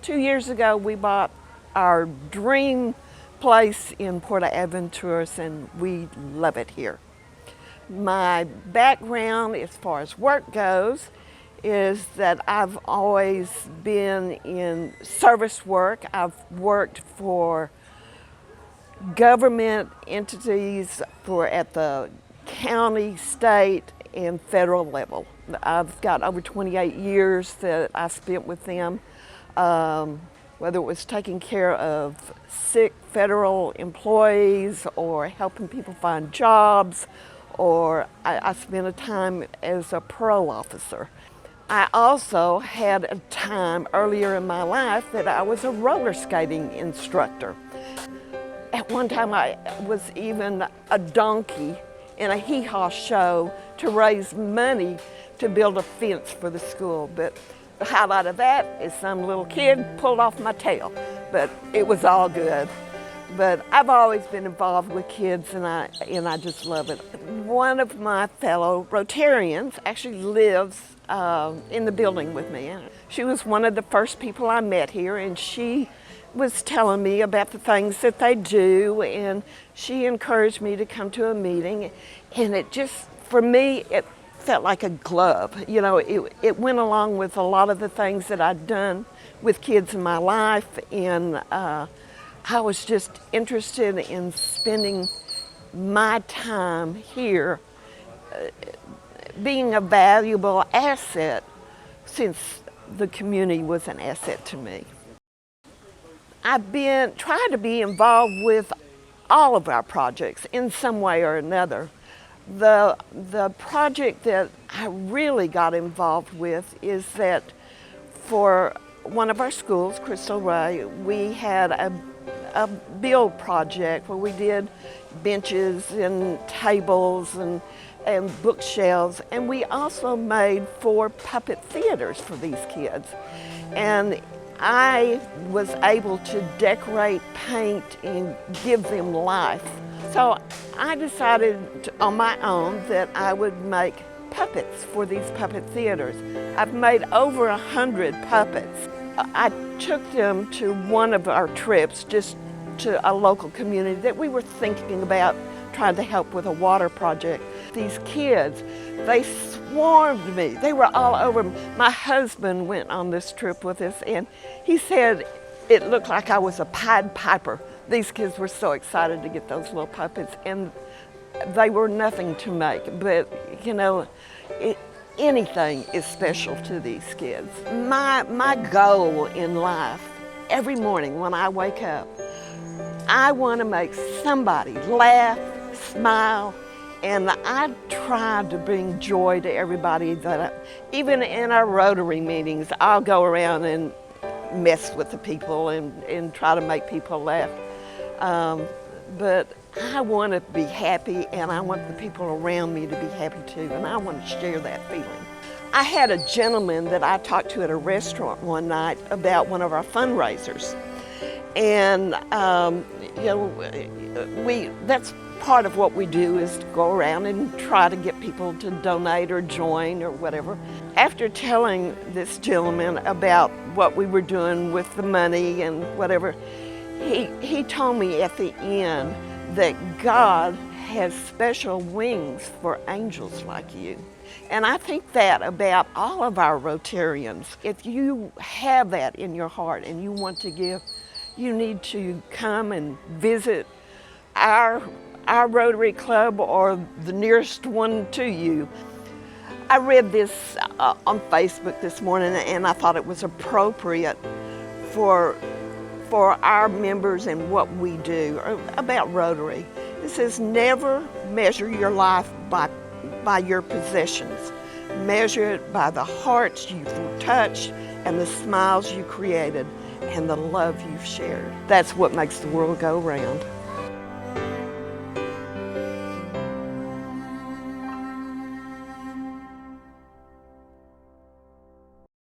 2 years ago, we bought our dream place in Puerto Aventuras, and we love it here. My background as far as work goes is that I've always been in service work. I've worked for government entities at the county, state, and federal level. I've got over 28 years that I spent with them, whether it was taking care of sick federal employees or helping people find jobs, or I spent a time as a parole officer. I also had a time earlier in my life that I was a roller skating instructor. At one time I was even a donkey in a hee-haw show to raise money to build a fence for the school. But the highlight of that is some little kid pulled off my tail, but it was all good. But I've always been involved with kids, and I just love it. One of my fellow Rotarians actually lives in the building with me. She was one of the first people I met here, and she was telling me about the things that they do, and she encouraged me to come to a meeting, and it just, for me, it felt like a glove. You know, it went along with a lot of the things that I'd done with kids in my life, and I was just interested in spending my time here being a valuable asset, since the community was an asset to me. I've been trying to be involved with all of our projects in some way or another. The project that I really got involved with is that for one of our schools, Crystal Ray, we had a build project where we did benches and tables and bookshelves, and we also made 4 puppet theaters for these kids. And I was able to decorate, paint, and give them life. So I decided on my own that I would make puppets for these puppet theaters. I've made over 100 puppets. I took them to one of our trips, just to a local community that we were thinking about trying to help with a water project. These kids, they swarmed me. They were all over me. My husband went on this trip with us, and he said it looked like I was a Pied Piper. These kids were so excited to get those little puppets, and they were nothing to make, but you know, anything is special to these kids. My goal in life, every morning when I wake up, I want to make somebody laugh, smile, and I try to bring joy to everybody. Even in our Rotary meetings, I'll go around and mess with the people and try to make people laugh. But I want to be happy, and I want the people around me to be happy too, and I want to share that feeling. I had a gentleman that I talked to at a restaurant one night about one of our fundraisers. And you know, that's part of what we do, is to go around and try to get people to donate or join or whatever. After telling this gentleman about what we were doing with the money and whatever, he told me at the end that God has special wings for angels like you. And I think that about all of our Rotarians. If you have that in your heart and you want to give, you need to come and visit our Rotary Club or the nearest one to you. I read this on Facebook this morning, and I thought it was appropriate for our members and what we do about Rotary. It says, never measure your life by your possessions. Measure it by the hearts you've touched and the smiles you created and the love you've shared. That's what makes the world go round.